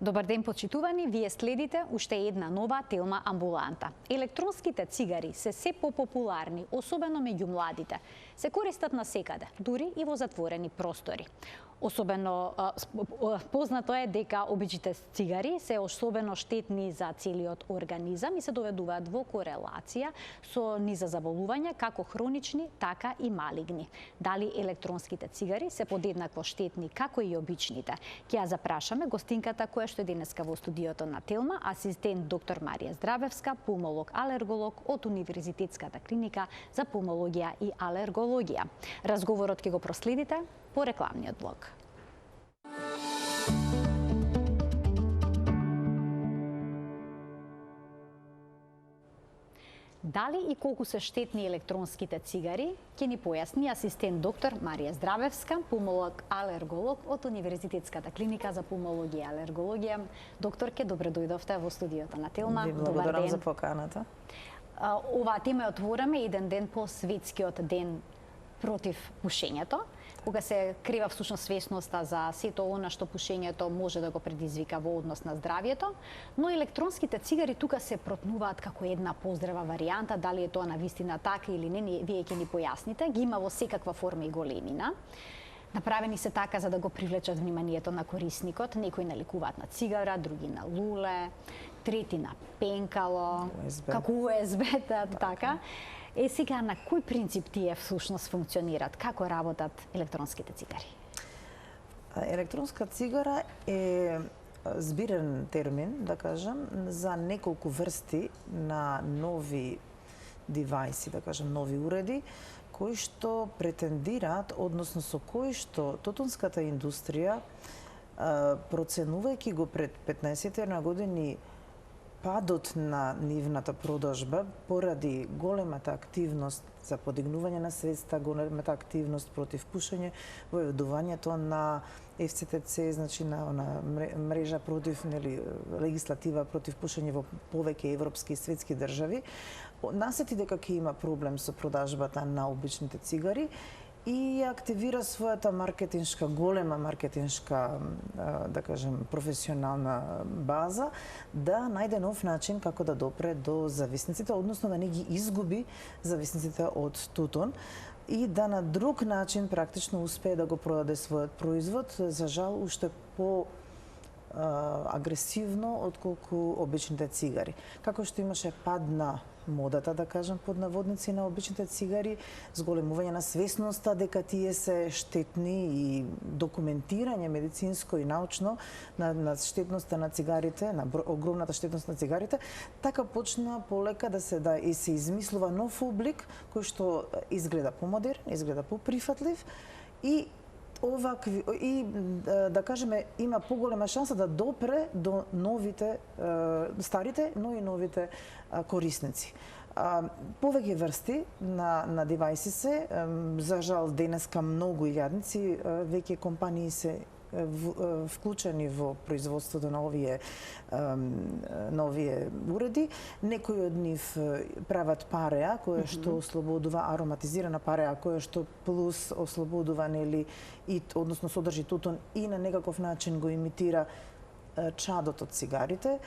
Добар ден, почитувани, вие следите уште една нова Телма амбуланта. Електронските цигари се се попопуларни, особено меѓу младите. Се користат насекаде, дури и во затворени простори. Особено познато е дека обичните цигари се особено штетни за целиот организам и се доведуваат во корелација со низа заболувања, како хронични, така и малигни. Дали електронските цигари се подеднакво штетни како и обичните? Ќе ја запрашаме гостинката која што е денеска во студиото на Телма, асистент доктор Марија Здравевска, пулмолог-алерголог од Универзитетската клиника за пулмологија и алергологија. Разговорот ќе го проследите по рекламниот блок. Дали и колку се штетни електронските цигари, ќе ни појасни асистент доктор Марија Здравевска, пулмолог-алерголог од Универзитетската клиника за пулмологија и алергологија. Докторке, добре дојдовте во студиото на Телма. Ви благодарам за поканата. Оваа тема ја отвораме еден ден по светскиот ден против пушењето, кога се крива всушност свесноста за сето она што пушењето може да го предизвика во однос на здравјето, но електронските цигари тука се протнуваат како една поздрава варијанта, дали е тоа навистина така или не, вие ќе ни појасните, ги има во секаква форма и големина. Направени се така за да го привлечат вниманието на корисникот, некои наликуваат на цигара, други на луле, трети на пенкало, како USB, така. Сега на кој принцип тие всушност функционираат? Како работат електронските цигари? Електронска цигара е збирен термин, да кажам, за неколку врсти на нови девајси, да кажам, нови уреди, кои што претендираат, односно со кои што тутунската индустрија, проценувајќи го пред 15 години падот на нивната продажба поради големата активност за подигнување на свеста, големата активност против пушење, војдувањето на ФЦТЦ, значи на мрежа против, легислатива против пушење во повеќе европски и светски држави, насети дека ќе има проблем со продажбата на обичните цигари и активира својата голема маркетиншка, да кажем, професионална база, да најде нов начин како да допре до зависниците, односно да не ги изгуби зависниците од тутун и да на друг начин практично успее да го продаде својот производ, за жал уште по агресивно отколку обичните цигари. Како што имаше пад на модата, да кажам, под наводници на обичните цигари, зголемување на свесноста дека тие се штетни и документирање медицинско и научно на штетноста на цигарите, на огромната штетност на цигарите, така почна полека да се измислува нов облик кој што изгледа помодерн, изгледа поприфатлив и да кажеме има поголема шанса да допре до новите, старите, но и новите корисници. Повеќе врсти на девајси се, за жал денеска многу илјадници, веќе компании се вклучени во производството на овие уреди. Некои од нив прават пареа, која што ослободува ароматизирана пареа, која што плюс ослободува, односно содржи тутун и на некаков начин го имитира чадот од цигарите,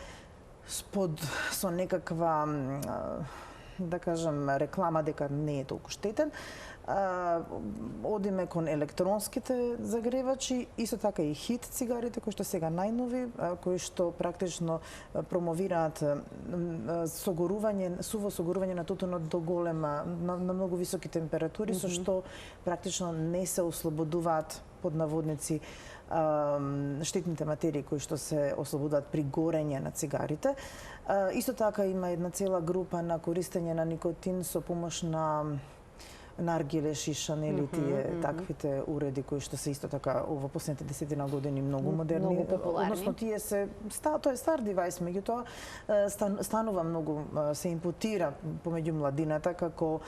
со некаква, да кажам, реклама дека не е толку штетен. Одиме кон електронските загревачи, исто така и хит цигарите, кои што сега најнови, кои што практично промовираат суво согорување на тутунот до голема, на многу високи температури, со што практично не се ослободуваат под наводници штетните материи кои што се ослободуваат при горење на цигарите. Исто така има една цела група на користење на никотин со помош на наргиле, шиша, тие таквите уреди кои што се исто така во последните 10 години многу модерни, односно тие тоа е стар девајс, меѓутоа станува многу, се импутира помеѓу младината како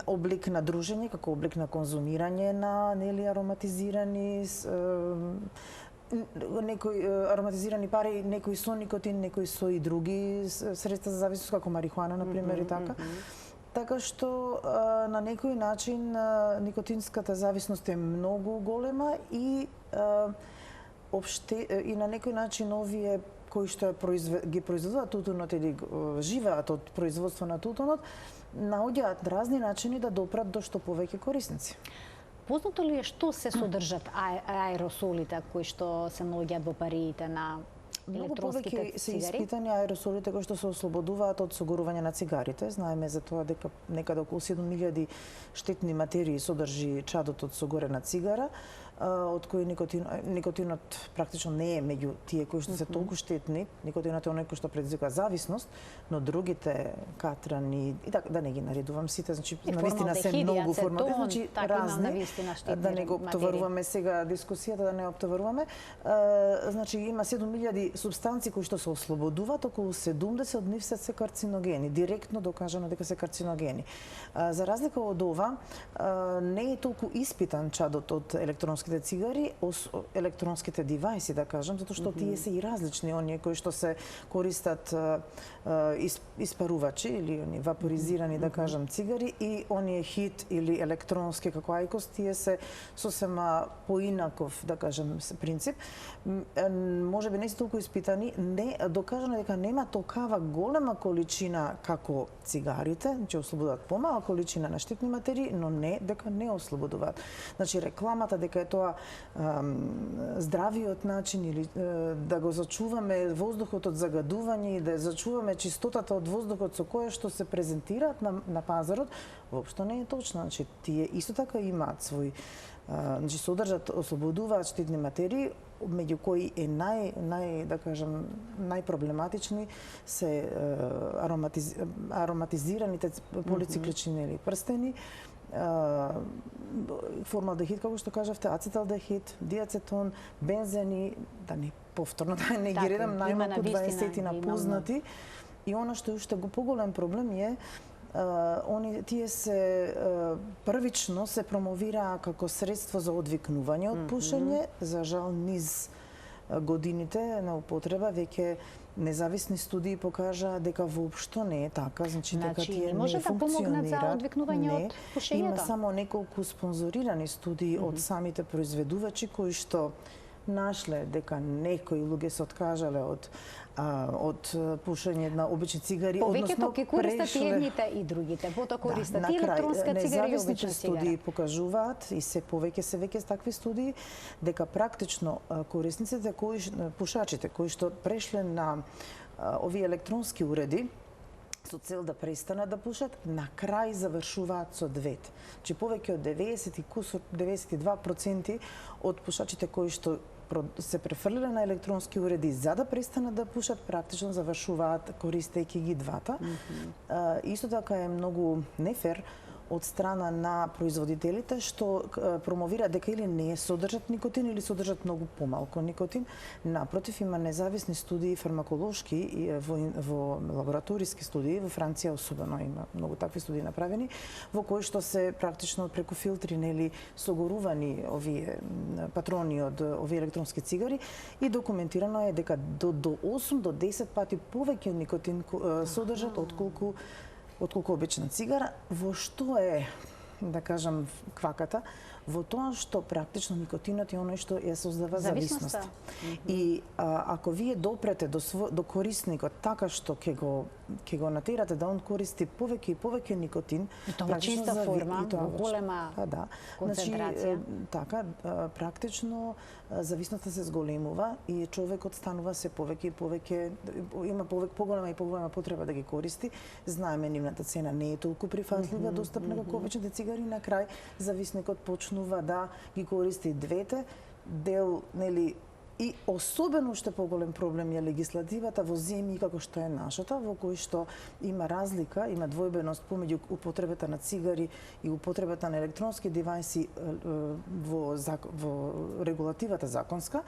облик на дружење, како облик на конзумирање на ароматизирани некои ароматизирани пари, некои со никотин, некои со и други средства за зависност, како марихуана, например, и така. Така што на некој начин никотинската зависност е многу голема и и на некој начин овие кои што ги произведуваат тутунот или живеат од производство на тутунот, наоѓаат разни начини да допрат до што повеќе корисници. Познато ли е што се содржат аеросолите кои што се наоѓаат во париите на електронските цигари? Многу повеќе се испитани аеросолите кои што се ослободуваат од согорување на цигарите. Знаеме за тоа дека некаде околу 7000 штетни материи содржи чадот од согорена цигара, од кои никотинот практично не е меѓу тие кои што се толку штетни. Никотинот е оној кој што предизвика зависност, но другите катрани и така да не ги наредувам сите, значи навистина се многу формати, значи разни. Да не го оптоваруваме сега дискусијата, да не оптоваруваме. Значи има 7000 супстанции кои што се ослободуваат, околу 70 од нив се карциногени, директно докажано дека се карциногени. За разлика од ова, не е толку испитан чадот од електронските цигари, електронските девајси, да кажам, затоа што тие се и различни, оние кои што се користат испарувачи или оние вапоризирани, да кажам, цигари и оние хит или електронски како ајкос, тие се сосема поинаков, да кажам, принцип. Можеби не се толку испитани, не докажано дека нема толкава голема количина како цигарите, значи ослободуваат помала количина на штетни материи, но не дека не ослободуваат. Значи рекламата дека е тоа здравиот начин или да го зачуваме воздухот од загадување и да зачуваме чистотата од воздухот со која што се презентираат на пазарот, воопшто не е точно. Значи тие исто така имаат свој значи содржат, ослободуваат штетни материи, меѓу кои е да кажам, најпроблематични се ароматизираните полициклични или прстени, формалдехид, како што кажавте, ацеталдехид, диацетон, бензени, да не повторно да не ги редам, најмалку 20 на познати. И она што е уште поголем проблем е тие се првично се промовираа како средство за одвикнување од пушење. За жал низ годините на употреба веќе независни студии покажаа дека воопшто не е така, значи дека тие не може да помогнат за одвикнување од пушењето. Има само неколку спонзорирани студии од самите произведувачи кои што нашле дека некои луѓе се откажале од пушење на обични цигари, односно ќе користат и едните и другите, потоа користат и електронска цигара и обична цигара. Студии покажуваат и се веќе такви студии дека практично корисниците пушачите кои што прешле на овие електронски уреди со цел да престанат да пушат, на крај завршуваат со двете. Значи повеќе од 92% од пушачите кои што се префрлиле на електронски уреди за да престанат да пушат, практично завршуваат користејќи ги двата. Исто така е многу нефер од страна на производителите што промовираат дека или не содржат никотин или содржат многу помалку никотин. Напротив, има независни студии фармаколошки и во лабораториски студии во Франција особено има многу такви студии направени во кои што се практично преку филтри нели согорувани овие патрони од овие електронски цигари и документирано е дека до 8 до 10 пати повеќе никотин содржат отколку обична цигара. Во што е, да кажам, кваката? Во тоа што практично никотинот е оној што ја создава зависност. И ако вие допрете до корисникот така што ќе го натерате да он користи повеќе и повеќе никотин, и тоа во чиста форма, во голема концентрација. Така, практично зависноста се зголемува и човекот станува се повеќе и повеќе, има поголема и поголема потреба да ги користи. Знаеме, нивната цена не е толку прифатлива, достапна како обичните цигари, на крај зависникот почнува да ги користи двете, дел, нели, и особено уште поголем проблем е легислативата во земји како што е нашата, во кои што има разлика, има двојбеност помеѓу употребата на цигари и употребата на електронски девајси во регулативата законска.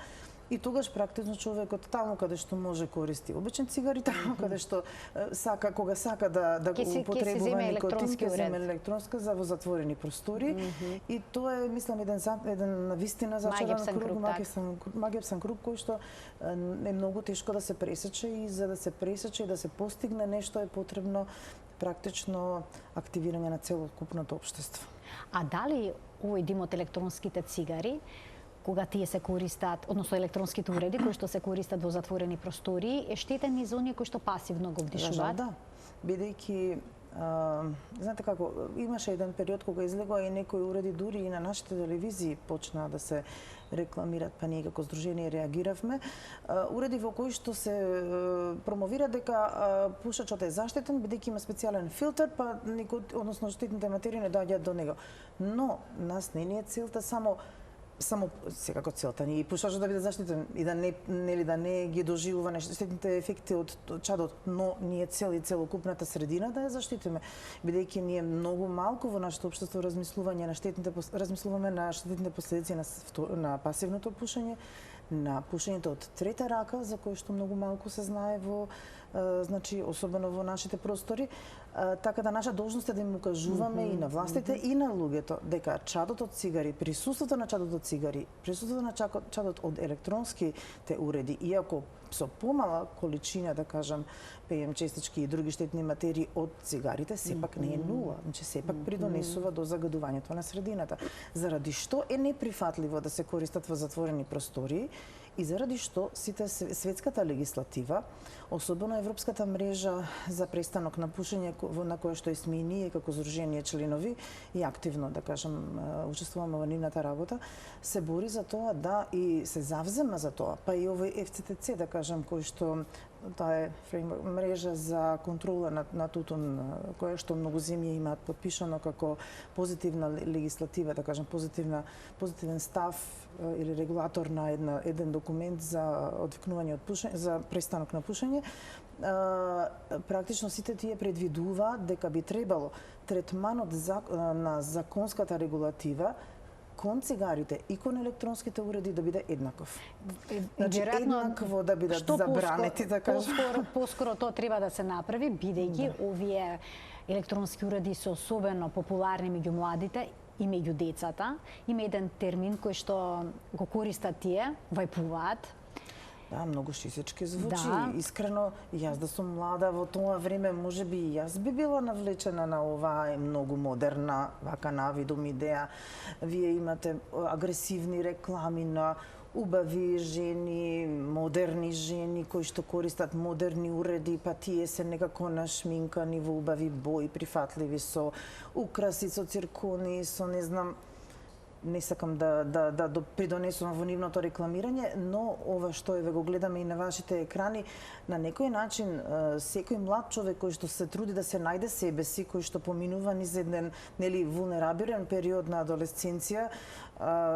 И тогаш практично човекот таму каде што може користи обични цигари, таму каде што сака, кога сака да го употребува никотин, ќе земе електронска за во затворени простори. И тоа е, мислам, еден навистина зачаран круг, магиопсан круг кој што е многу тешко да се пресече и за да се пресече и да се постигне нешто е потребно практично активирање на целокупното општество. А дали овој дим од електронските цигари кога тие се користат, односно електронските уреди кои што се користат во затворени простории, е штетен и за оние кои што пасивно го вдишуваат? Да, бидејќи знаете како, имаше еден период кога излегоа и некои уреди, дури и на нашите телевизии почнаа да се рекламират, па ние како здружение реагиравме. Уреди во кои што се промовира дека пушачот е заштитен бидејќи има специјален филтер, па односно штетните материи не доаѓаат до него. Но нас не ни е целта само секако целта ни и пушачот да биде заштитен и да не ги доживува штетните ефекти од чадот, но ние целокупната средина да ја заштитиме, бидејќи ние многу малку во нашето општество размислуваме на штетните последици на пасивното пушење, на пушењето од трета рака, за кое што многу малку се знае значи особено во нашите простори, така да наша должност е да им укажуваме и на властите и на луѓето дека чадот од цигари, присуството на чадот од цигари, присуството на чадот од електронските уреди, иако со помала количина, да кажам, ПМ честички и други штетни материи од цигарите, сепак не е нула. Значи сепак придонесува до загадувањето на средината. Заради што е неприфатливо да се користат во затворени простории и заради што светската легислатива, особено Европската мрежа за престанок на пушење, на која што сме и ние како здружение членови и активно, да кажам, учествуваме во нивната работа, се бори за тоа да и се завзема за тоа, па и овој FCTC, да кажам, кој што таа е мрежа за контрола на тутун, која што многу земји имаат подпишано како позитивна легислатива, да кажам, позитивен став или регулатор на еден документ за одвикнување од пушење, за престанок на пушење. Практично сите тие предвидуваат дека би требало третманот на законската регулатива кон цигарите и кон електронските уреди да биде еднаков. Значи еднакво да бидат забранети, да кажам. Поскоро тоа треба да се направи, бидејќи овие електронски уреди се особено популарни меѓу младите и меѓу децата. Има еден термин кој што го користат тие, вајпуваат. Да, многу шисечки звучи. Да. Искрено, јас да сум млада во тоа време, можеби и јас би била навлечена на оваа многу модерна, вака навидум идеја. Вие имате агресивни реклами на убави жени, модерни жени кои што користат модерни уреди, па тие се некако нашминкани во убави бои, прифатливи со украси, со циркони, со не знам, не сакам да придонесувам во нивното рекламирање, но ова што еве го гледаме и на вашите екрани, на некој начин секој млад човек кој што се труди да се најде себе си, кој што поминува низ еден вулнерабилен период на адолесценција,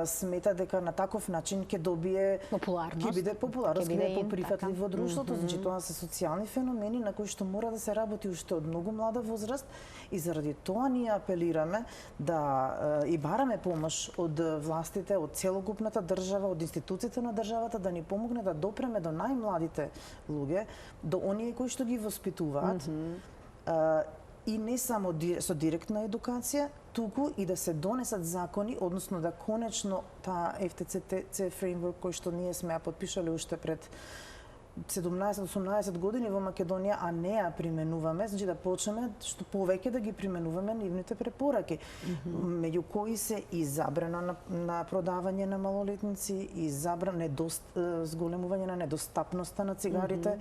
смета дека на таков начин ќе добие популарност, ќе биде популарност, ќе биде поприфатлив во друштвото. Значи тоа се социјални феномени на кои што мора да се работи уште од многу млада возраст и заради тоа ние апелираме да и бараме помош од властите, од целокупната држава, од институциите на државата да ни помогне да допреме до најмладите луѓе, до оние кои што ги воспитуваат. И не само со директна едукација, туку и да се донесат закони, односно да конечно таа FCTC фреймворк кој што ние сме ја подпишале уште пред 17-18 години во Македонија, а не ја применуваме, значи да почнеме што повеќе да ги применуваме нивните препораки, меѓу кои се и забрана на продавање на малолетници, и забрана зголемување на недостапноста на цигарите,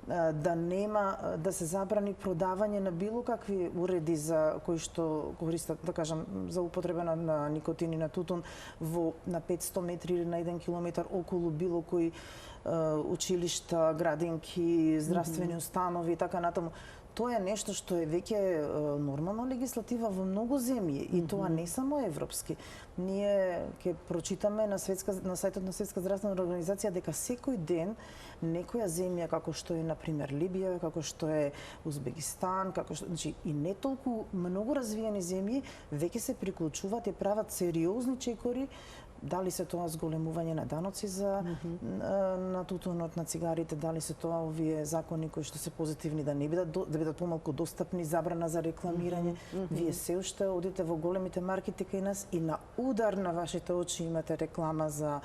да се забрани продавање на било какви уреди за кои што користат, да кажам, за употреба на никотин и на тутун на 500 метри или на 1 километар околу било кои училишта, градинки, здравствени установи и така натаму. Тоа е нешто што е веќе нормална легислатива во многу земји и тоа не само европски. Ние ќе прочитаме на сајтот на Светска здравствена организација дека секој ден некоја земја како што е на пример Либија, како што е Узбекистан, значи и не толку многу развиени земји веќе се приклучуваат и прават сериозни чекори, дали се тоа зголемување на даноци на тутунот, на цигарите, дали се тоа овие закони кои што се позитивни да бидат помалку достапни, забрана за рекламирање. Вие се уште одите во големите маркети кај нас и на удар на вашите очи имате реклама за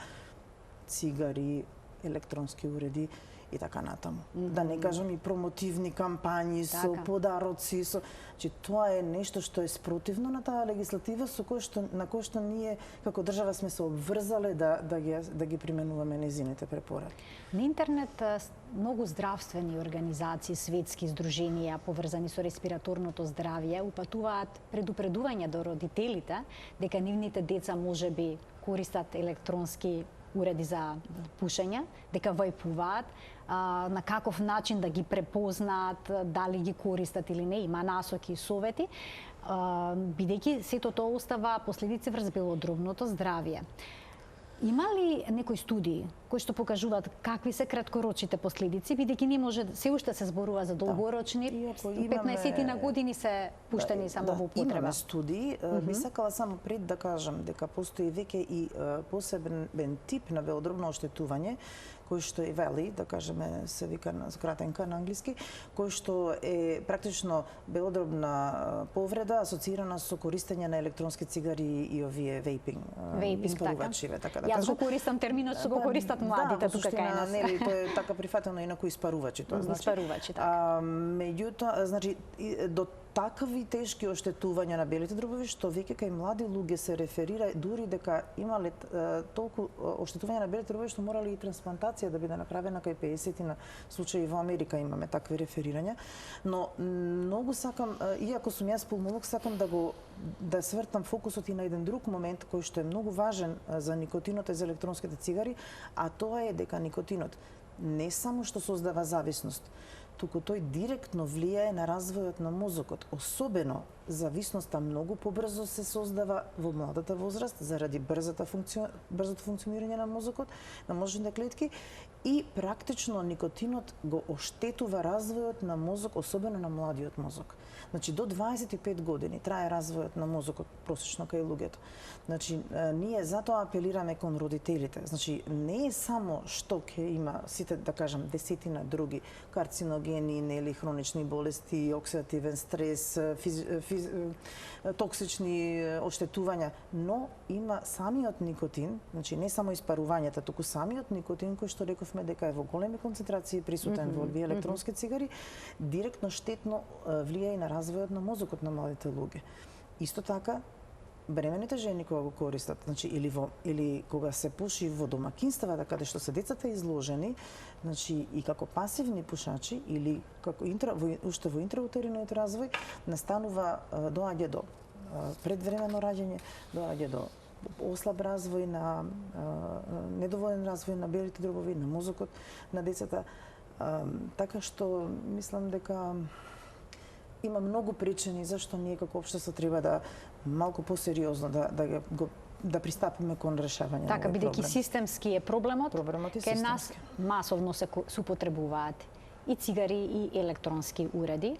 цигари, електронски уреди и така натаму. Да не кажам и промотивни кампањи со Така. подароци, Значи тоа е нешто што е спротивно на таа легислатива на кој што ние како држава сме се обврзале да ги применуваме нејзините препораки. На интернет многу здравствени организации, светски здруженија поврзани со респираторното здравје упатуваат предупредување до родителите дека нивните деца можеби користат електронски уреди за пушење, дека вајпуваат, на каков начин да ги препознаат, дали ги користат или не, има насоки и совети, бидејќи сето тоа остава последици врз белодробното здравје. Има ли некои студии кои што покажуваат какви се краткорочните последици, бидејќи не може се уште се зборува за долгорочни, 15 на години се пуштени само во употреба. Имаме студии, би сакала само пред да кажам дека постои веќе и посебен тип на белодробно оштетување, кој што е вели, да кажеме, се вика на скратенка на англиски, кој што е практично белодробна повреда асоцирана со користење на електронски цигари и овие вейпинг испарувачиве, така да кажам. Јас го користам терминот што го користат младите тука кај нас. Нели, тоа е така прифатено и на кои испарувачи тоа значи. Испарувачи, така. Меѓутоа, значи до такви тешки оштетувања на белите дробови што веќе кај млади луѓе се реферира дури дека имале толку оштетувања на белите дробови што морали и трансплантација да биде направена кај 50 на случаи во Америка имаме такви реферирања, но многу сакам, иако сум јас пулмолог, сакам да свртам фокусот и на еден друг момент кој што е многу важен за никотинот и за електронските цигари, а тоа е дека никотинот не само што создава зависност, туку тој директно влијае на развојот на мозокот. Особено зависноста многу побрзо се создава во младата возраст заради брзото функционирање на мозокот, на мозочните клетки и практично никотинот го оштетува развојот на мозок, особено на младиот мозок. Значи до 25 години трае развојот на мозокот просечно кај луѓето. Значи ние затоа апелираме кон родителите. Значи не е само што ќе има сите, да кажам, десетина други карциногени, нели хронични болести, оксидативен стрес, токсични оштетувања, но има самиот никотин, значи не само испарувањата, туку самиот никотин кој што рековме дека е во големи концентрации присутен во овие електронски цигари, директно штетно влијае на развојот на мозокот на младите луѓе. Исто така, бремените жени кога го користат, значи или кога се пуши во домакинствата каде што се децата изложени, значи и како пасивни пушачи или како уште во интраутериниот развој настанува доаѓа до предвремено раѓање, доаѓа до ослаб развој на недоволен развој на белите дробови, на мозокот на децата, така што мислам дека има многу причини зашто ние како општество треба да малку посериозно да пристапиме кон решавање на овој проблем. Така, бидејќи системски е проблемот кај нас масовно се употребуваат и цигари и електронски уреди.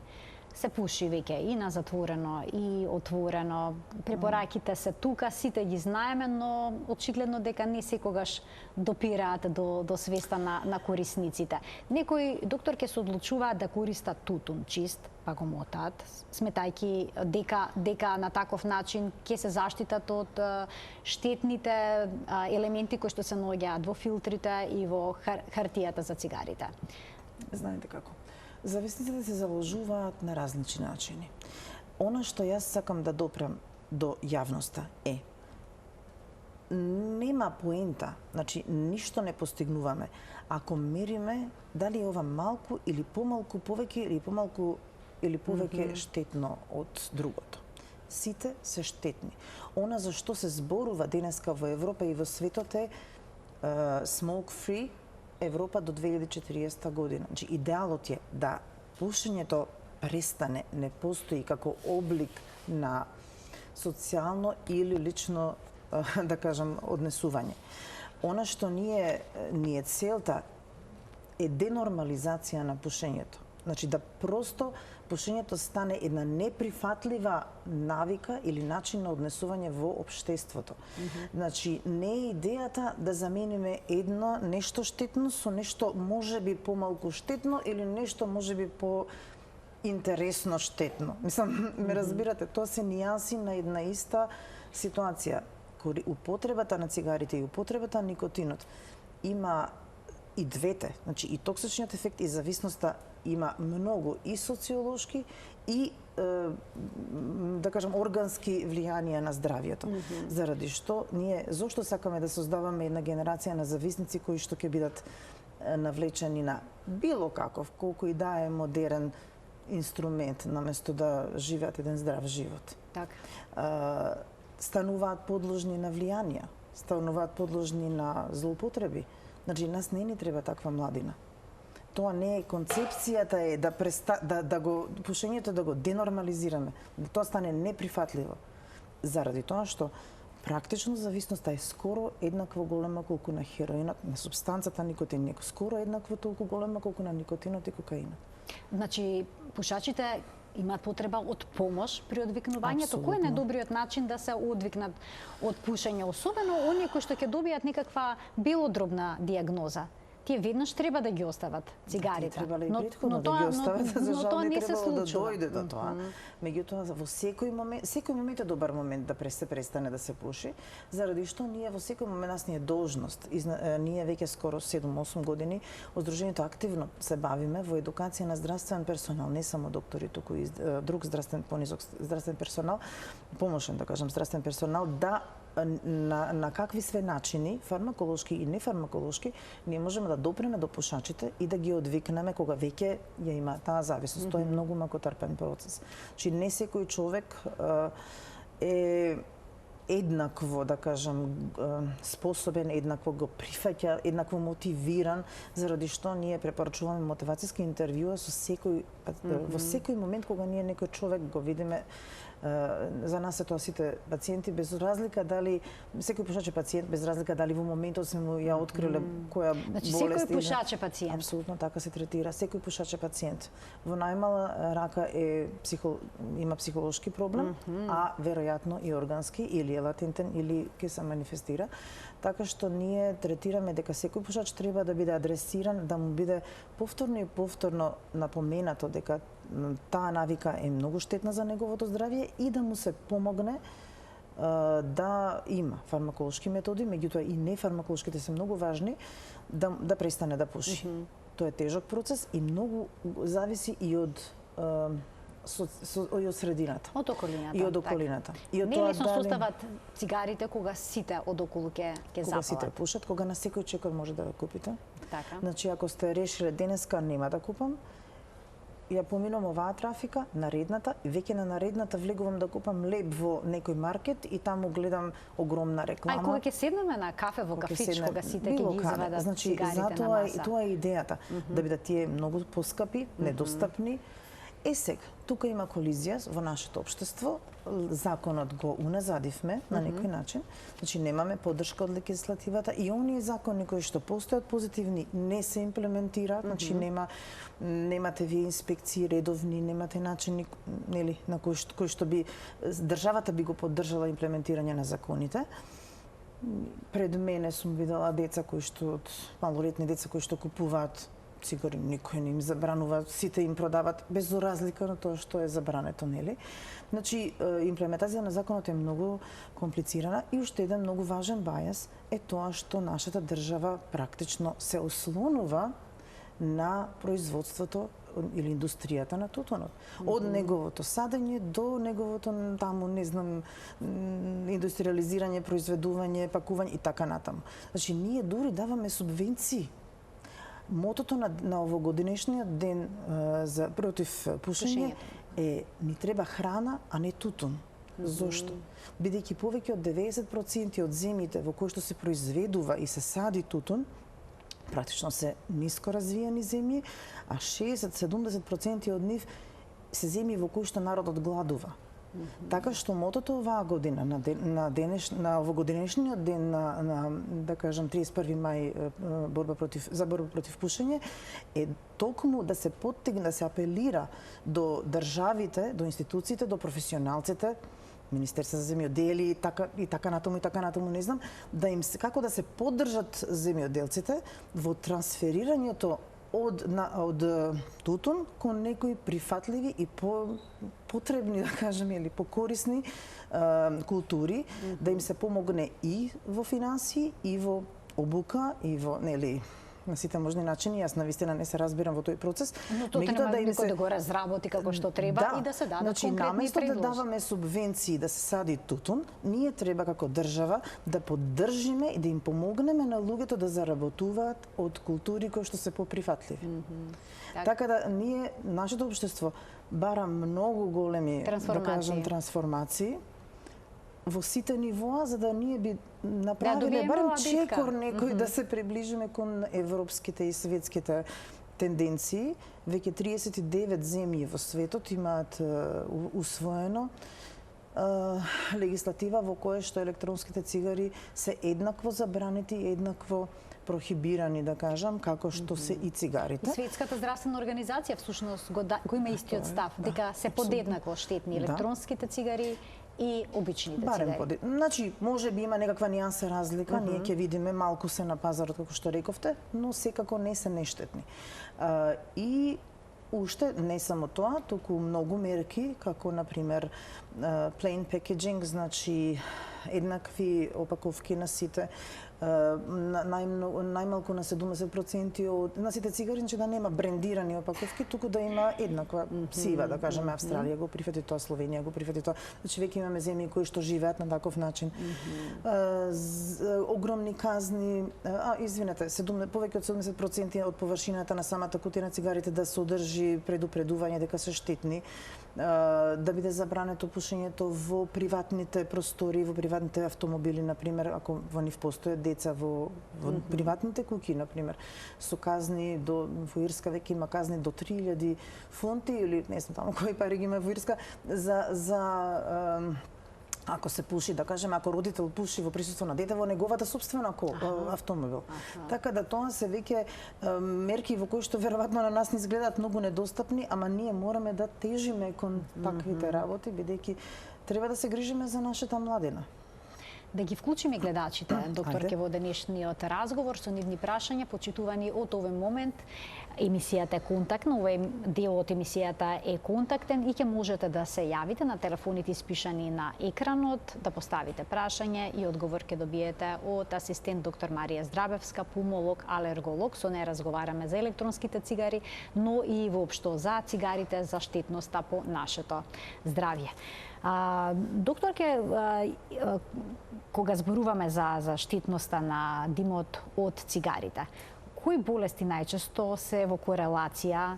Се пуши веќе и на затворено и отворено. Препораките се тука, сите ги знаеме, но очигледно дека не секогаш допираат до свеста на корисниците. Некои доктор ќе се одлучуваат да користат тутун чист, па го мотаат, сметајки дека на таков начин ќе се заштитат од штетните елементи кои што се наоѓаат во филтрите и во хартијата за цигарите. Знаете како? Зависниците се заложуваат на различни начини. Она што јас сакам да допрам до јавноста е нема поента, значи ништо не постигнуваме ако мериме дали е ова малку или помалку повеќе или повеќе штетно од другото. Сите се штетни. Она за што се зборува денеска во Европа и во светот е smoke free Европа до 2040 година. Значи, идеалот е да пушењето престане, не постои како облик на социјално или лично, да кажам, однесување. Она што ни е целта е денормализација на пушењето. Значи, да просто пушењето стане една неприфатлива навика или начин на однесување во општеството. Значи, не е идејата да замениме едно нешто штетно со нешто можеби помалку штетно или нешто можеби по-интересно штетно. Мислам, ме разбирате, тоа се нијанси на една иста ситуација. Употребата на цигарите и употребата на никотинот има и двете, значи и токсичниот ефект и зависноста има многу и социолошки и да кажам органски влијанија на здравјето. Заради што ние зошто сакаме да создаваме една генерација на зависници кои што ќе бидат навлечени на било каков, колку и да е модерен инструмент наместо да живеат еден здрав живот. Така. Стануваат подложни на влијанија, стануваат подложни на злоупотреби. Значи, нас не ни треба таква младина. Тоа не е концепцијата е да го пушењето да го денормализираме, да тоа стане неприфатливо. Заради тоа што практично зависноста е скоро еднакво голема колку на хероинот, на супстанцата никотин, скоро еднакво толку голема колку на никотинот и кокаинот. Значи, пушачите имаат потреба од помош при одвикнувањето. Кој е најдобриот начин да се одвикнат од пушење, особено оние кои што ќе добијат некаква белодробна дијагноза? Тие веднаш треба да ги остават цигарите. Требале и претходно да ги остават, за жал не требало да дојде до тоа. Меѓутоа, во секој момент е добар момент да се престане да се пуши, заради што ние во секој момент нас ни е должност. Ние веќе скоро 7-8 години од Сдруженијето активно се бавиме во едукација на здравствен персонал, не само доктори, туку и друг понизок здравствен персонал, помошен да кажам здравствен персонал, да на какви све начини, фармаколошки и нефармаколошки, ние можеме да допреме до пушачите и да ги одвикнеме кога веќе ја има таа зависност. Тоа е многу макотрпен процес. Значи, не секој човек е еднакво, да кажам, способен, еднакво го прифаќа, еднакво мотивиран, заради што ние препорачуваме мотивацијски интервјуа со секој, во секој момент кога ние некој човек го видиме. За нас е тоа сите пациенти без разлика дали секој пушач е пациент, без разлика дали во моментот сме му ја откриле која болест. Значи секој пушач е пациент. Апсолутно така се третира. Секој пушач е пациент. Во најмала рака има психолошки проблем, а веројатно и органски или е латентен или ќе се манифестира. Така што ние третираме дека секој пушач треба да биде адресиран, да му биде повторно и повторно напоменато дека таа навика е многу штетна за неговото здравје и да му се помогне да има фармаколошки методи, меѓутоа и нефармаколошките се многу важни, да престане да пуши. Тоа е тежок процес и многу зависи и од средината. Од околината. И од околината. И од не лесно состават цигарите кога сите одоколу ќе запалат. Кога сите пушат, кога на секој чекор може да го купите. Така. Значи, ако сте решиле денеска нема да купам, ја поминувам оваа трафика, наредната, и веќе на наредната влегувам да купам леб во некој маркет и таму гледам огромна реклама. Кога ќе седнеме на кафе во кафич, кога сите ќе ги извадат значи, цигарите на маса. Тоа е идејата, да бидат тие многу поскапи, недостапни. Сега, тука има колизија во нашето општество. Законот го уназадивме на некој начин. Значи, немаме поддршка од легислативата и оние закони кои што постојат позитивни не се имплементираат. Значи, немате вие инспекции редовни, немате начини нели на кои што би државата би го поддржала имплементирање на законите. Пред мене сум видела деца кои што малолетни деца кои што купуваат цигари, никој не им забранува, сите им продават без разлика на тоа што е забрането, нели? Значи, имплементација на законот е многу комплицирана и уште еден многу важен бајас е тоа што нашата држава практично се ослонува на производството или индустријата на тутунот. Од неговото садење до неговото таму, не знам, индустриализирање, произведување, пакување и така натаму. Значи, ние дури даваме субвенции. Мотото на овогодинешниот ден за против пушење е ни треба храна, а не тутун. Зошто? Бидејќи повеќе од 90% од земјите во кои што се произведува и се сади тутун, практично се ниско развиени земји, а 60-70% од нив се земји во кои што народот гладува. Така што мотото оваа година на овогодинешниот ден на да кажам 31 мај за борба против пушење е токму да се поттегне, да се апелира до државите, до институциите, до професионалците, Министерство за земјоделие и така натаму, не знам, да им како да се поддржат земјоделците во трансферирањето од тутун кон некои прифатливи и потребни, да кажеме, или покорисни култури, да им се помогне и во финансии, и во обука, и во на сите можни начини. Јас навистина не се разбирам во тој процес. Но тоа нема никој да го разработи како што треба и да се дадат конкретни наместо предложи. да даваме субвенции да се сади тутун, ние треба како држава да поддржиме и да им помогнеме на луѓето да заработуваат од култури кои што се поприфатливи. Така да ние, нашето општество бара многу големи, да кажам, трансформации во сите нивоа, за да ние би направиле барем чекор некој да се приближиме кон европските и светските тенденции. Веќе 39 земји во светот имаат усвоено легислатива во која што електронските цигари се еднакво забранети и еднакво прохибирани, да кажам, како што се и цигарите. Светската здравствена организација всушност го има истиот став, дека се подеднакво штетни електронските цигари и обичните цигари. Значи, може би има некаква нијанса разлика, ние ќе видиме, малку се на пазарот, како што рековте, но секако не се нештетни. И уште не само тоа, туку многу мерки, како например plain packaging, значи еднакви опаковки на сите, најмалку на 70% од на сите цигари, значи да нема брендирани опаковки, туку да има еднаква сива, да кажеме, Австралија го прифати тоа, Словенија го прифати тоа. Значи веќе имаме земји кои што живеат на таков начин. Огромни казни, извинете, повеќе од 70% од површината на самата кутија на цигарите да содржи предупредување дека се штетни, да биде забрането пушењето во приватните простори, во приватните автомобили, например, ако во нив постојат деца во приватните куќи, например, со казни во Ирска веќе има казни до 3000 фунти или не знам таму кои пари ги има во Ирска за ако се пуши, да кажеме, ако родител пуши во присуство на дете во неговата сопствена автомобил. Така да тоа се веќе мерки во кои што веројатно на нас ни изгледаат многу недостапни, ама ние мораме да тежиме кон таквите работи, бидејќи треба да се грижиме за нашата младина. Да ги вклучиме гледачите, докторке, во денешниот разговор со нивни прашања, почитувани од овој момент. Емисијата е контактна, овој дел од емисијата е контактен и ќе можете да се јавите на телефоните испишани на екранот, да поставите прашање и одговор ќе добиете од асистент доктор Марија Здравевска, пулмолог, алерголог. Со неја разговараме за електронските цигари, но и воопшто за цигарите, за штетноста по нашето здравје. Докторке, кога зборуваме за штетноста на димот од цигарите, кои болести најчесто се во корелација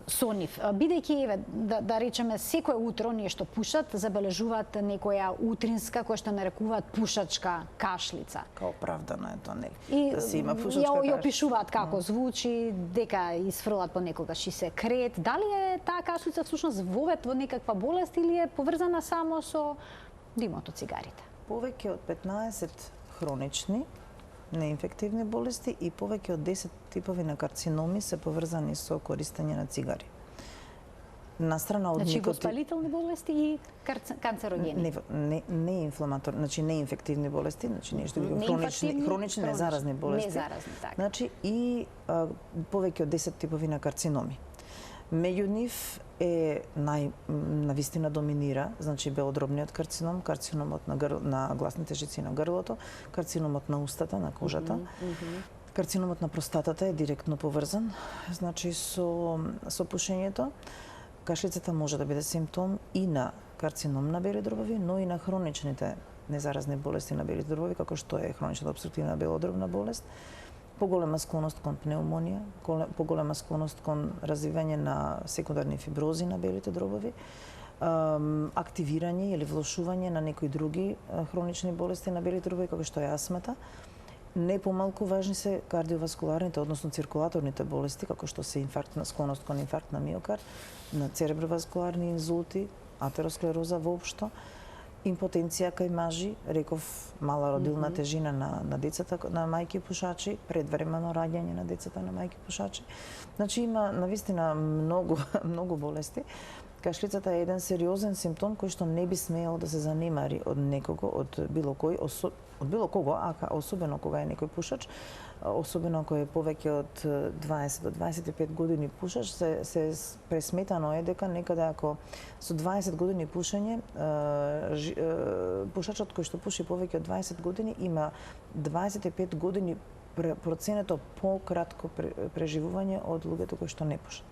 со нив? Бидејќи, да речеме, секое утро ние што пушат, забележуваат некоја утринска, која што нарекуваат пушачка кашлица. Као оправдано е тоа, нели? Да се има пушачка кашлица. И опишуваат како звучи, дека изфрлат понекогаш и се крет. Дали е таа кашлица всушност вовет во некаква болест или е поврзана само со димот од цигарите? Повеќе од 15 хронични неинфективни болести и повеќе од 10 типови на карциноми се поврзани со користење на цигари. Настрана од никотин... воспалителни болести и канцерогени? Не инфламаторни, значи неинфективни болести, значи нешто хронични незаразни болести. Незаразни, така. Значи и повеќе од 10 типови на карциноми. Меѓу нив е навистина доминира, значи белодробниот карцином, карциномот на гласните жици на грлото, карциномот на устата, на кожата. Карциномот на простатата е директно поврзан, значи со пушењето. Кашлицата може да биде симптом и на карцином на бели дробови, но и на хроничните незаразни болести на бели дробови, како што е хроничната обструктивна белодробна болест, поголема склоност кон пнеумонија, поголема склоност кон развивање на секундарни фибрози на белите дробови, активирање или влошување на некои други хронични болести на белите дробови, како што е астмата. Не помалку важни се кардиоваскуларните, односно циркулаторните болести, како што се инфарктна склоност кон инфаркт на миокард, на цереброваскуларни инзулти, атеросклероза воопшто, импотенција кај мажи, реков мала родилна тежина на децата на мајки пушачи, предвремено раѓање на децата на мајки пушачи. Значи има навистина многу болести. Кашлицата е еден сериозен симптом кој што не би смеел да се занимари од некого, од било кого, а особено кога е некој пушач, особено ако е повеќе од 20 до 25 години пушач, се пресметано е дека некаде ако со 20 години пушење, пушачот кој што пуши повеќе од 20 години има 25 години проценето пократко преживување од луѓето кои што не пушат.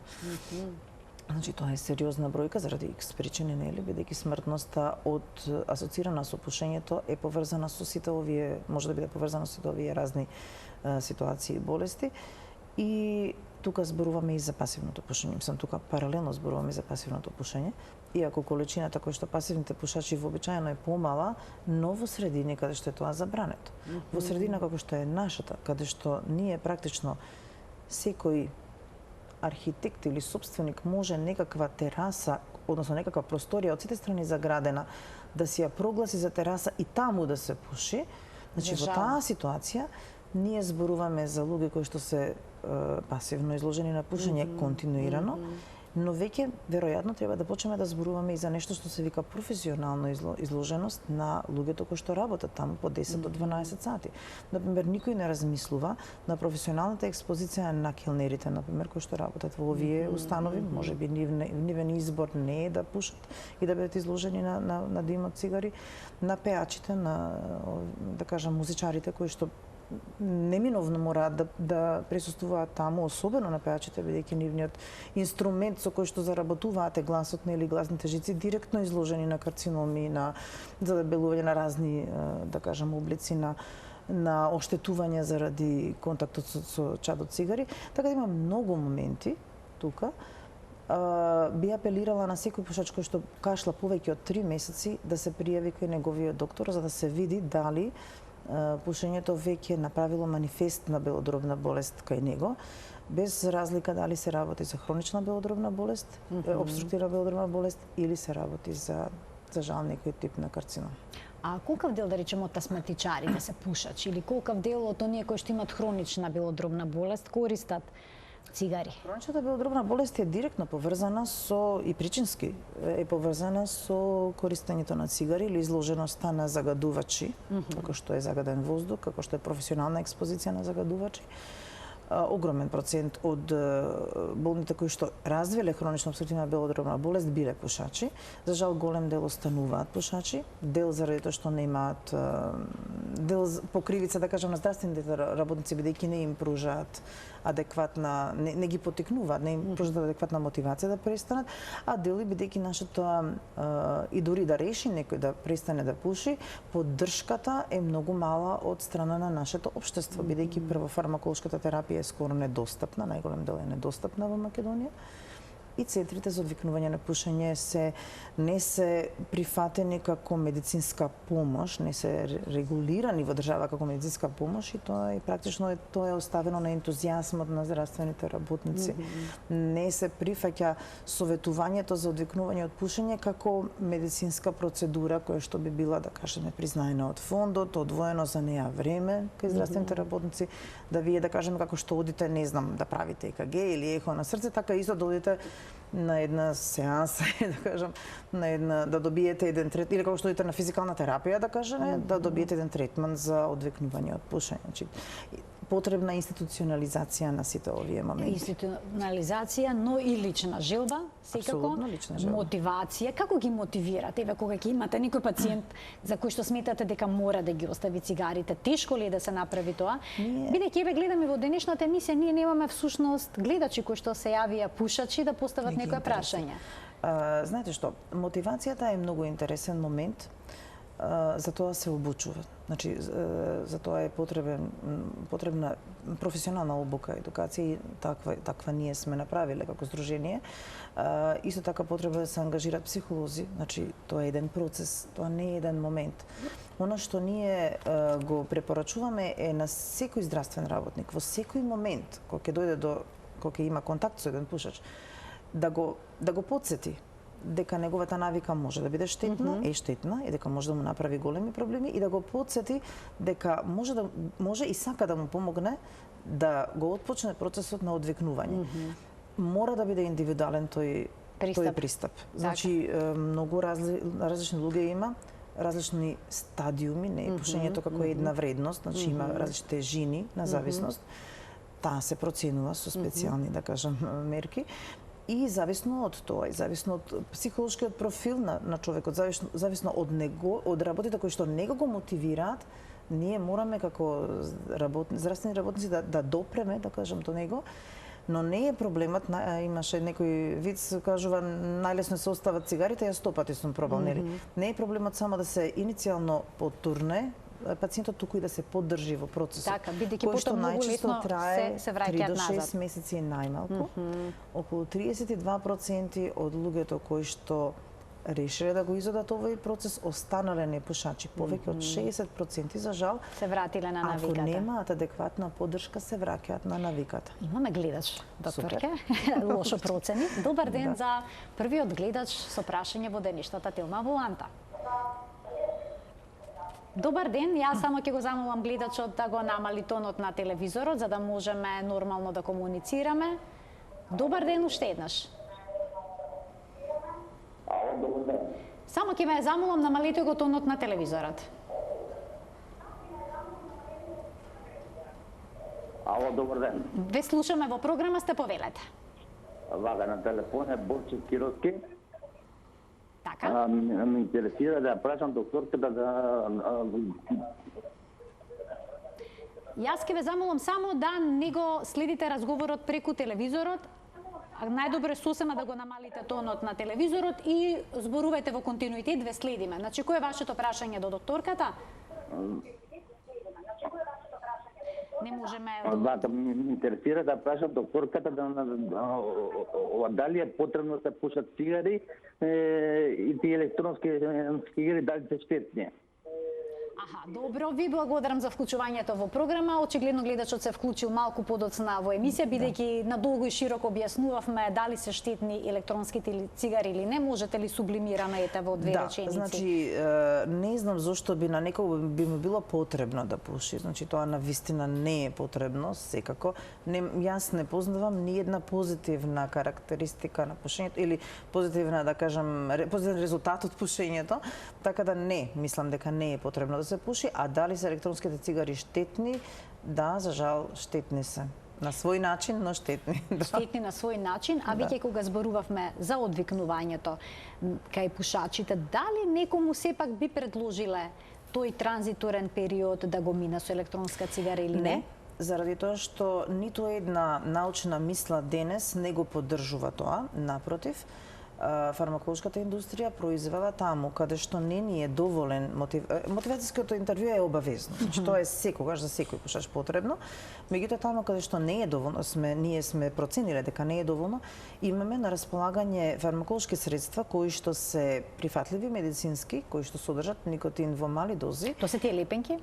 Значи, тоа е сериозна бројка заради X причини, нели, бидејќи смртноста асоцирана со пушењето е поврзана со сите овие, може да биде поврзана со сите овие разни ситуации и болести. И тука зборуваме и за пасивното пушење. Мислам, тука паралелно зборуваме и за пасивното пушење. Иако количината која што пасивните пушачи вообичаено е помала, но во средини каде што е тоа забрането. Во средина како што е нашата, каде што ние практично секој архитект или собственик може некаква тераса, односно некаква просторија од сите страни заградена, да си ја прогласи за тераса и таму да се пуши. Значи, во таа ситуација ние зборуваме за луѓе кои што се пасивно изложени на пушење континуирано, но веќе веројатно треба да почнеме да зборуваме и за нешто што се вика професионална изложеност на луѓето кои што работат таму по 10 до 12 сати. Например, никој не размислува на професионалната експозиција на келнерите, например, кои што работат во овие установи, можеби нивен избор не е да пушат и да бидат изложени на дим од цигари, на пеачите, на, да кажам, музичарите кои што неминовно мораат да присуствуваат таму, особено на пеачите, бидејќи нивниот инструмент со кој што заработуваат е гласот или гласните жици директно изложени на карциноми, на задебелување на разни, да кажам, облици на оштетување заради контактот со чадот цигари. Така да има многу моменти тука. Би апелирала на секој пушач кој што кашла повеќе од 3 месеци да се пријави кај неговиот доктор за да се види дали пушењето веќе направило манифест на белодробна болест кај него, без разлика дали се работи за хронична белодробна болест, обструктивна белодробна болест или се работи за жал некој тип на карцином. А колкав дел, да речеме, од астматичарите се пушачи или колкав дел од оние кои што имаат хронична белодробна болест користат цигари? Хроничната белодробна болест е директно поврзана со и причински е поврзана со користењето на цигари или изложеноста на загадувачи, како што е загаден воздух, како што е професионална експозиција на загадувачи. Огромен процент од болните кои што развиле хронична обструктивна белодробна болест биле пушачи. За жал, голем дел остануваат пушачи, дел заради тоа што немаат, дел по кривица, да кажам, на здравствените работници, бидејќи не им пружаат адекватна, не ги поттикнуваат, не им пружаат адекватна мотивација да престанат, а дели бидејќи нашето и дури да реши некој да престане да пуши, поддршката е многу мала од страна на нашето општество, бидејќи прво фармаколошката терапија е скоро недостапна, најголем дел е недостапна во Македонија. И центрите за одвикнување на пушење не се прифатени како медицинска помош, не се регулирани во држава како медицинска помош и тоа е практично тоа е оставено на ентузијазмот на здравствените работници. Не се прифаќа советувањето за одвикнување од пушење како медицинска процедура која што би била, да кажеме, признаена од фондот, одвоено за неа време кај здравствените работници, да вие, да кажеме, како што одите, не знам, да правите ЕКГ или ехо на срце, така исто да одите на една сеанса, да кажам, да добиете еден третман, или како што одите на физикална терапија, да кажеме, да добиете еден третман за одвикнување од пушење. Значи, потребна институционализација на сите овие моменти. Институционализација, но и лична желба, секако. Лична желба. Мотивација. Како ги мотивирате? Еве, кога ќе имате некој пациент за кој што сметате дека мора да ги остави цигарите, тешко ли е да се направи тоа? Бидејќи еве гледаме во денешната емисија, ние немаме всушност гледачи кои што се јавија пушачи да постават некои прашања. Знаете што, мотивацијата е многу интересен момент. За тоа се обучува. Значи, за тоа е потребна професионална обука, едукација и таква ние сме направиле како здружение. Исто така потребно да се ангажираат психолози. Значи, тоа е еден процес, тоа не е еден момент. Оно што ние го препорачуваме е на секој здравствен работник, во секој момент, кога ќе дојде кога ќе има контакт со еден пушач, да го потсети дека неговата навика може да биде штетна, е штетна и дека може да му направи големи проблеми и да го потсети дека може и сака да му помогне да го отпочне процесот на одвикнување. Мора да биде индивидуален тој пристап. Значи, многу различни луѓе има, различни стадиуми, не е пушењето како една вредност, значи има различни тежини на зависност. Таа се проценува со специјални, да кажам, мерки. И зависно од тоа, и зависно од психолошкиот профил на човекот, зависно од работите кои што него го мотивираат ние мораме како здравствени работници да допреме, да кажам, до него. Но не е проблемот, имаше некој виц, кажува, најлесно се остават цигарите, јас 100 пати сум пробал, нели? Не е проблемот само да се иницијално потурне пациентот, туку и да се поддржи во процесот. Така, бидејќи потоа многу лесно се враќаат 3 до 6 назад. месеци е најмалку. Околу 32% од луѓето кои што решиле да го изодат овој процес, останале непушачи. Повеќе од 60% за жал Се вратиле на навиката. Ако немаат адекватна поддршка, се враќаат на навиката. Имаме гледач, докторке. Лошо процени. Добар ден за првиот гледач со прашање во денешната Телма Амбуланта. Добар ден, јас само ќе го замолам гледачот да го намали тонот на телевизорот за да можеме нормално да комуницираме. Добар ден уште еднаш. Само ќе ве замолам намалете го тонот на телевизорот. Ало, добар ден. Ве слушаме во програма, сте повелете. Вака на телефон е Борче Кировски. Така? Ме интересира да прашам докторката да... Јас ќе ве замолам само да не го следите разговорот преку телевизорот. Најдобро е сосема да го намалите тонот на телевизорот и зборувајте во континуитет, ве следиме. Значи, кој е вашето прашање до докторката? Не можеме... Вака, ме интересира да прашам докторката дали е потребно да се пушат цигари и тие електронски цигари дали се штетни. Аха, добро, ви благодарам за вклучувањето во програма. Очигледно гледачот се вклучил малку подоцна во емисија, бидејќи надолго и широко објаснувавме дали се штетни електронските цигари или не. Можете ли сублимирано ете во две реченици? Значи, не знам зошто би на некој би му било потребно да пуши. Значи, тоа на вистина не е потребно, секако. Јас не познавам ни една позитивна карактеристика на пушењето или позитивна, да кажам, позитивен резултат од пушењето, така да не, мислам дека не е потребно да се пуши, а дали се електронските цигари штетни? Да, за жал, штетни се. На свој начин, но штетни. Штетни на свој начин, а веќе кога зборувавме за одвикнувањето кај пушачите, дали некому сепак би предложиле тој транзиторен период да го мина со електронска цигара или не? Заради тоа што ниту една научна мисла денес не го поддржува тоа, напротив, фармаколошката индустрија произвела таму каде што не ни е доволен мотивацијското интервју е обавезно. Значи тоа е секогаш за секој пушач потребно. Меѓутоа таму каде што не е доволно, ние сме процениле дека не е доволно, имаме на располагање фармаколошки средства кои што се прифатливи медицински, кои што содржат никотин во мали дози. Тоа се тие лепенки?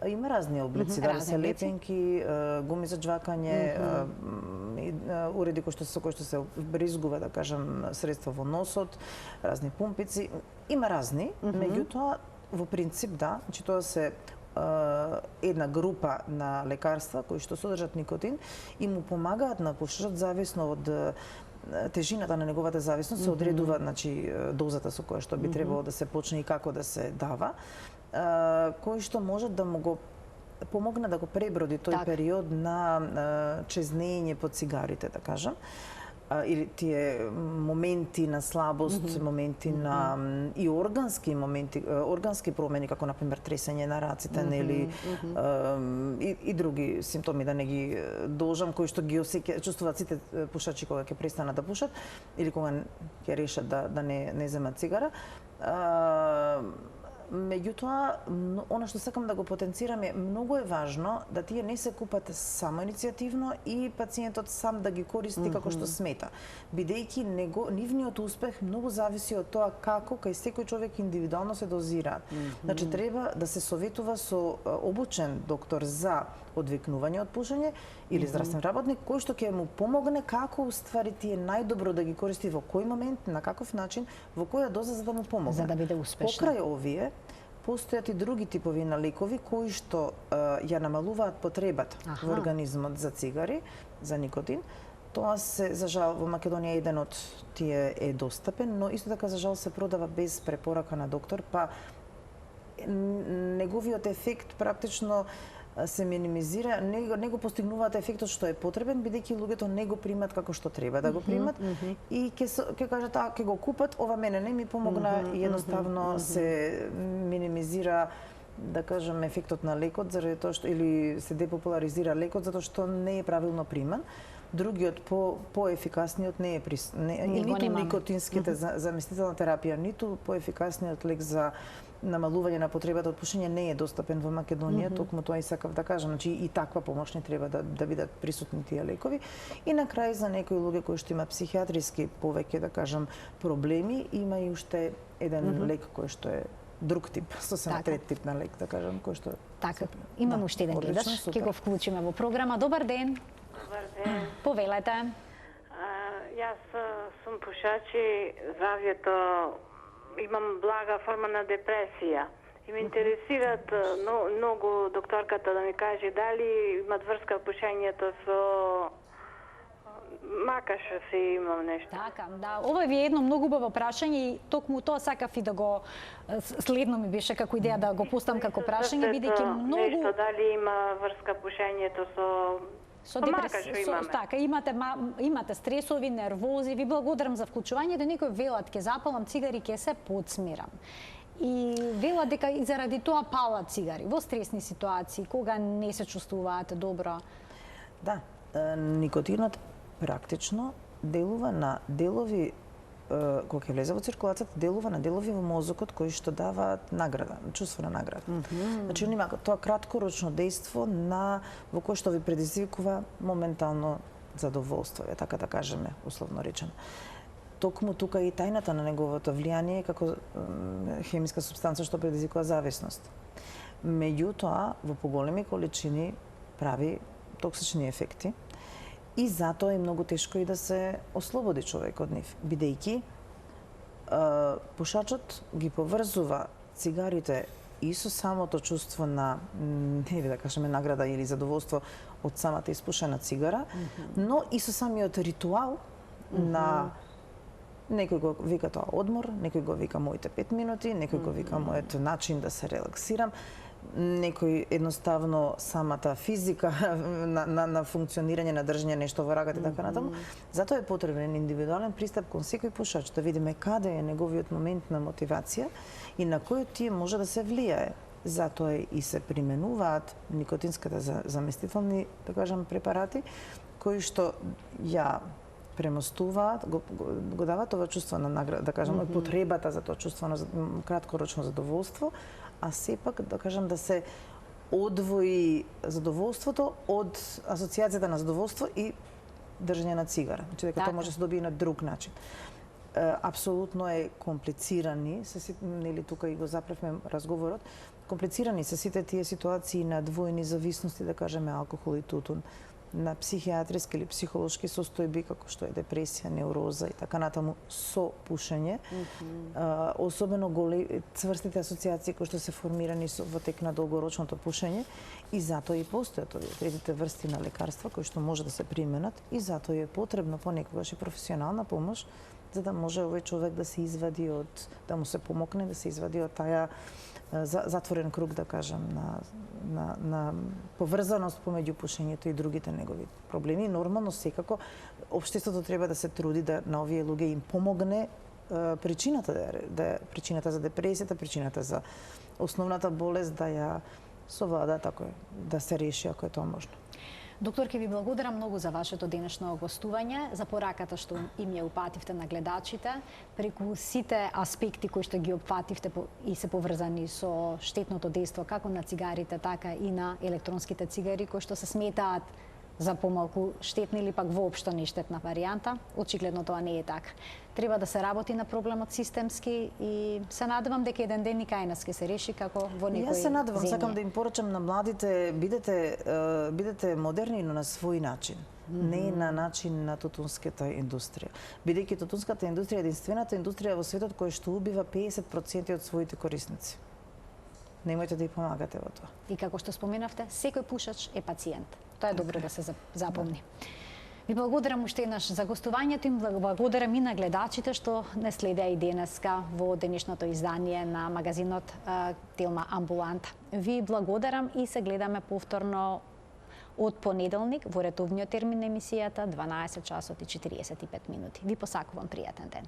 Има разни облици, дали се лепенки, гуми за џвакање, уреди кои што се бризгува, да кажам, средства во носот, разни пумпици. Има разни, меѓутоа во принцип да, значи тоа се една група на лекарства кои што содржат никотин и му помагаат на пушачот зависно од тежината на неговата зависност се одредува, значи дозата со која што би требало да се почне и како да се дава, кој што може да му го помогне да го преброди тој период на чезнење по цигарите, да кажам, или тие моменти на слабост, моменти на и органски моменти, органски промени како на пример тресење на раците, нели и други симптоми, да не ги должам, кои што ги чувствуваат сите пушачи кога ќе престанат да пушат или кога ќе решат да не земат цигара. Меѓутоа, она што сакам да го потенцирам е многу е важно да тие не се купат само иницијативно и пациентот сам да ги користи како што смета, бидејќи нивниот успех многу зависи од тоа како кај секој човек индивидуално се дозираат. Значи треба да се советува со обучен доктор за одвикнување од пушење или здравствен работник кој што ќе му помогне како уствари тие најдобро да ги користи во кој момент, на каков начин, во која доза за да му помогне. За да биде успешна. Покрај овие постојат и други типови на лекови кои што ја намалуваат потребата во организмот за цигари, за никотин. Тоа се, за жал, во Македонија еден од тие е достапен, но исто така за жал се продава без препорака на доктор, па неговиот ефект практично се минимизира, не го постигнуваат ефектот што е потребен, бидејќи луѓето не го примат како што треба да го примат и ќе кажат, ќе го купат, ова мене не ми помогна и едноставно се минимизира да кажем, ефектот на лекот заради тоа што или се депопуларизира лекот затоа што не е правилно приман. Другиот поефикасниот не е ниту никотинските заместителна терапија, ниту поефикасниот лек за намалување на потребата од пушење не е достапен во Македонија, токму тоа и сакав да кажам, значи и таква помош не треба да бидат присутни тие лекови. И на крај за некои луѓе кои што има психијатриски повеќе да кажам проблеми, има и уште еден лек кој што е друг тип, сосема трет тип на лек, да кажам, кој што Така, имам уште еден гледаш, ќе го вклучиме во програма. Добар ден. Добар ден. Повелете. Јас сум пушач и здравјето имам блага форма на депресија. И ме интересираат многу докторката да ми каже дали имат врска пушењето со макаш се имам нешто. Така, да. Ова ви е едно многу убаво прашање и токму тоа сакав и да го следно ми беше како идеја да го поставам како прашање, бидејќи многу нешто дали има врска пушењето со депресија, така, имате стресови, нервози. Ви благодарам за вклучувањето. Некој велат ке запалам цигари, ке се подсмирам. И велат дека и заради тоа палат цигари во стресни ситуации, кога не се чувствуваат добро. Да, никотинот практично делува на делови кога ќе влезе во циркулацијата, делува на делови во мозокот кои што даваат награда, чувство на награда. Значи, он има тоа краткорочно дејство во кое што ви предизвикува моментално задоволство, така да кажеме, условно речено. Токму тука и тајната на неговото влијание како хемиска супстанца што предизвикува зависност. Меѓутоа, во поголеми количини прави токсични ефекти. И затоа е многу тешко и да се ослободи човек од нив, бидејќи пушачот ги поврзува цигарите и со самото чувство на, да кажеме, награда или задоволство од самата испушена цигара, но и со самиот ритуал на некој го вика тоа одмор, некој го вика моите 5 минути, некој го вика мојот начин да се релаксирам, некој едноставно самата физика на функционирање, на држање нешто во раката и така натаму. Затоа е потребен индивидуален пристап кон секој пушач да видиме каде е неговиот момент на мотивација и на кој тие може да се влијае. Затоа и се применуваат никотинските заместителни, да кажам, препарати кои што ја премостуваат, го даваат ова чувство на награда, да кажам, потребата за тоа чувство на краткорочно задоволство, а сепак, да кажам, да се одвои задоволството од асоцијацијата на задоволство и држање на цигара. Значи, дека тоа може да се добие на друг начин. Апсолутно е комплицирани, нели тука и го запревме разговорот, комплицирани се сите тие ситуации на двојни зависности, да кажеме, алкохол и тутун, на психијатриски или психолошки состојби, како што е депресија, неуроза и така натаму со пушење. Особено цврстите асоциации кои што се формирани во тек на долгорочното пушење и затоа и постојат овие третите врсти на лекарства кои што може да се применат и затоа е потребно понекогаш и професионална помош за да може овој човек да се извади да му се помогне да се извади од таја затворен круг, да кажам, на поврзаност помеѓу пушењето и другите негови проблеми. Нормално, секако, општеството треба да се труди да на овие луѓе им помогне причината за депресијата, причината за основната болест да ја совлада, така да се реши ако е тоа можно. Доктор, ке ви благодарам многу за вашето денешно гостување, за пораката што им ја упативте на гледачите, преку сите аспекти кои што ги опфативте и се поврзани со штетното дејство како на цигарите, така и на електронските цигари, кои што се сметаат за помалку штетни или пак воопшто нештетна варијанта. Очигледно тоа не е така. Треба да се работи на проблемот системски и се надевам дека еден ден и кај нас ќе се реши како во некој земји. Јас се надевам, сакам да им порачам на младите, бидете модерни, но на свој начин. Не на начин на тутунската индустрија. Бидејќи тутунската индустрија е единствената индустрија во светот која што убива 50% од своите корисници. Немојте да ја помагате во тоа. И како што споменавте, секој пушач е пациент. Тоа е добро да се запомни. Ви благодарам уште еднаш за гостувањето и благодарам и на гледачите што не следеа и денеска во денешното издание на магазинот Телма Амбуланта. Ви благодарам и се гледаме повторно од понеделник во редовниот термин на емисијата 12 часот и 45 минути. Ви посакувам пријатен ден.